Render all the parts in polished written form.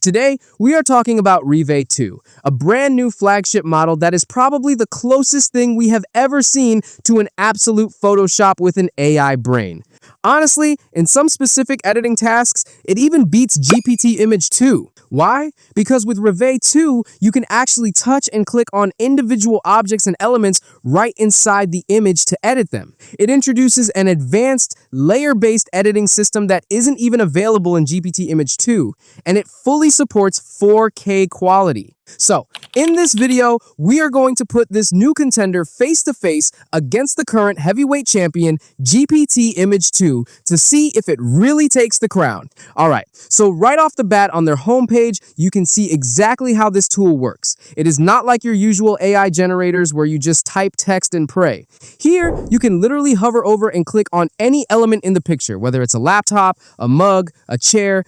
Today, we are talking about Reve 2, a brand new flagship model that is probably the closest thing we have ever seen to an absolute Photoshop with an AI brain. Honestly, in some specific editing tasks, it even beats GPT Image 2. Why? Because with Reve 2, you can actually touch and click on individual objects and elements right inside the image to edit them. It introduces an advanced, layer-based editing system that isn't even available in GPT Image 2, and it fully supports 4K quality. So, in this video, we are going to put this new contender face-to-face against the current heavyweight champion, GPT Image 2, to see if it really takes the crown. Alright, so right off the bat on their homepage, you can see exactly how this tool works. It is not like your usual AI generators where you just type text and pray. Here, you can literally hover over and click on any element in the picture, whether it's a laptop, a mug, a chair,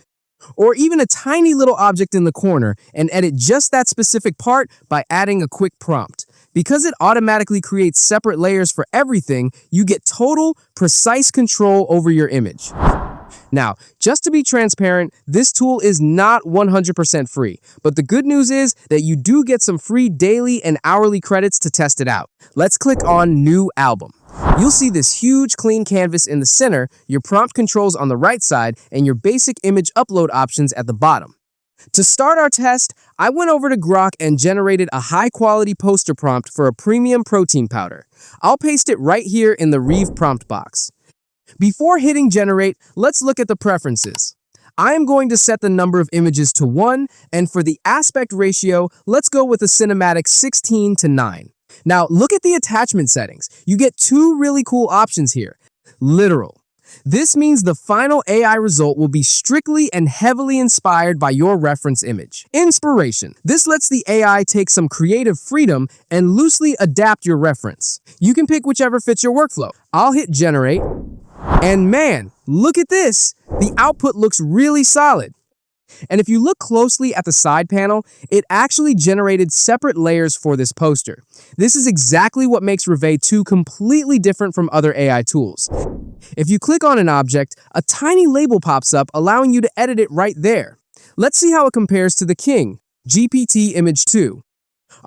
or even a tiny little object in the corner, and edit just that specific part by adding a quick prompt. Because it automatically creates separate layers for everything, you get total, precise control over your image. Now, just to be transparent, this tool is not 100% free, but the good news is that you do get some free daily and hourly credits to test it out. Let's click on New Album. You'll see this huge clean canvas in the center, your prompt controls on the right side, and your basic image upload options at the bottom. To start our test, I went over to Grok and generated a high-quality poster prompt for a premium protein powder. I'll paste it right here in the Reve prompt box. Before hitting generate, let's look at the preferences. I am going to set the number of images to 1, and for the aspect ratio, let's go with a cinematic 16:9. Now, look at the attachment settings. You get two really cool options here. Literal. This means the final AI result will be strictly and heavily inspired by your reference image. Inspiration. This lets the AI take some creative freedom and loosely adapt your reference. You can pick whichever fits your workflow. I'll hit generate, and man, look at this. The output looks really solid. And if you look closely at the side panel, it actually generated separate layers for this poster. This is exactly what makes Reve 2 completely different from other AI tools. If you click on an object, a tiny label pops up allowing you to edit it right there. Let's see how it compares to the king, GPT Image 2.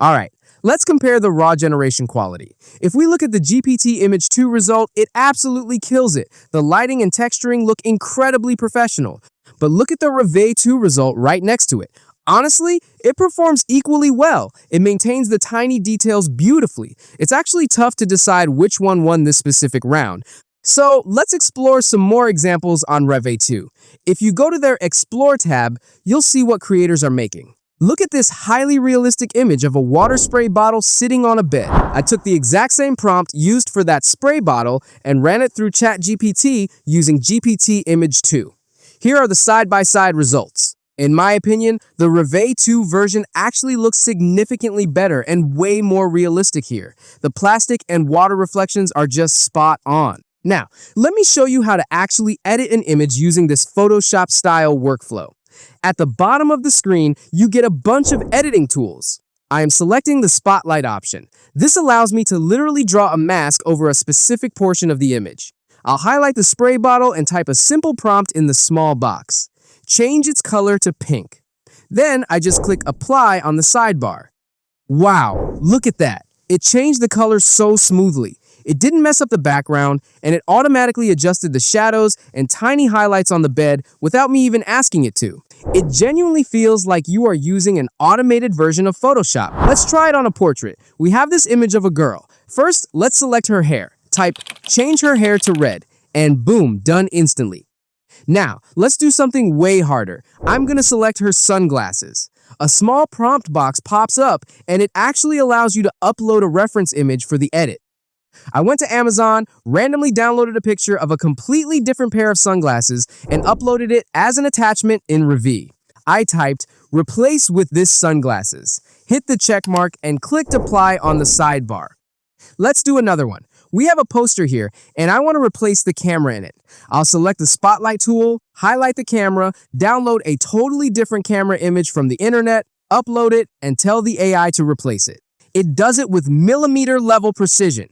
Alright, let's compare the raw generation quality. If we look at the GPT Image 2 result, it absolutely kills it. The lighting and texturing look incredibly professional. But look at the Reve 2 result right next to it. Honestly, it performs equally well. It maintains the tiny details beautifully. It's actually tough to decide which one won this specific round. So let's explore some more examples on Reve 2. If you go to their Explore tab, you'll see what creators are making. Look at this highly realistic image of a water spray bottle sitting on a bed. I took the exact same prompt used for that spray bottle and ran it through ChatGPT using GPT Image 2. Here are the side-by-side results. In my opinion, the Reve 2 version actually looks significantly better and way more realistic here. The plastic and water reflections are just spot on. Now, let me show you how to actually edit an image using this Photoshop-style workflow. At the bottom of the screen, you get a bunch of editing tools. I am selecting the spotlight option. This allows me to literally draw a mask over a specific portion of the image. I'll highlight the spray bottle and type a simple prompt in the small box. Change its color to pink. Then I just click apply on the sidebar. Wow, look at that. It changed the color so smoothly. It didn't mess up the background, and it automatically adjusted the shadows and tiny highlights on the bed without me even asking it to. It genuinely feels like you are using an automated version of Photoshop. Let's try it on a portrait. We have this image of a girl. First, let's select her hair. Type change her hair to red, and boom, done instantly. Now, let's do something way harder. I'm going to select her sunglasses. A small prompt box pops up, and it actually allows you to upload a reference image for the edit. I went to Amazon, randomly downloaded a picture of a completely different pair of sunglasses, and uploaded it as an attachment in Reve. I typed, replace with this sunglasses, hit the check mark, and clicked apply on the sidebar. Let's do another one. We have a poster here, and I want to replace the camera in it. I'll select the spotlight tool, highlight the camera, download a totally different camera image from the internet, upload it, and tell the AI to replace it. It does it with millimeter-level precision.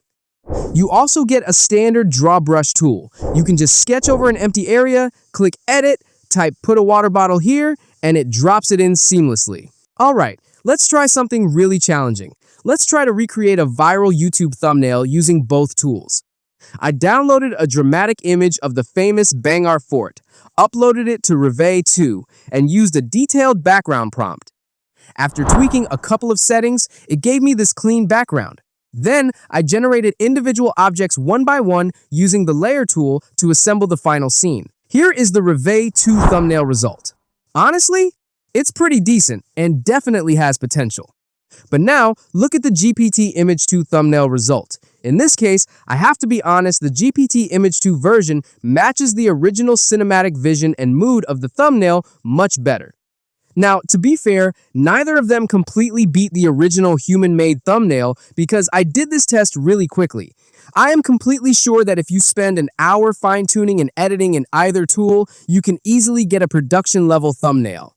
You also get a standard draw brush tool. You can just sketch over an empty area, click edit, type put a water bottle here, and it drops it in seamlessly. Alright, let's try something really challenging. Let's try to recreate a viral YouTube thumbnail using both tools. I downloaded a dramatic image of the famous Bangor Fort, uploaded it to Reve 2, and used a detailed background prompt. After tweaking a couple of settings, it gave me this clean background. Then, I generated individual objects one by one using the layer tool to assemble the final scene. Here is the Reve 2 thumbnail result. Honestly, it's pretty decent and definitely has potential. But now, look at the GPT Image 2 thumbnail result. In this case, I have to be honest, the GPT Image 2 version matches the original cinematic vision and mood of the thumbnail much better. Now, to be fair, neither of them completely beat the original human-made thumbnail because I did this test really quickly. I am completely sure that if you spend an hour fine-tuning and editing in either tool, you can easily get a production-level thumbnail.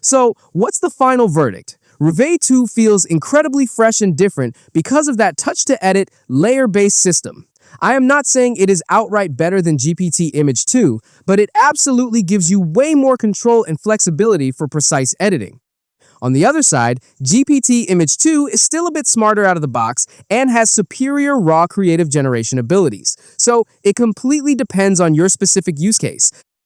So, what's the final verdict? Reve 2 feels incredibly fresh and different because of that touch-to-edit, layer-based system. I am not saying it is outright better than GPT Image 2, but it absolutely gives you way more control and flexibility for precise editing. On the other side, GPT Image 2 is still a bit smarter out of the box and has superior raw creative generation abilities, so it completely depends on your specific use case.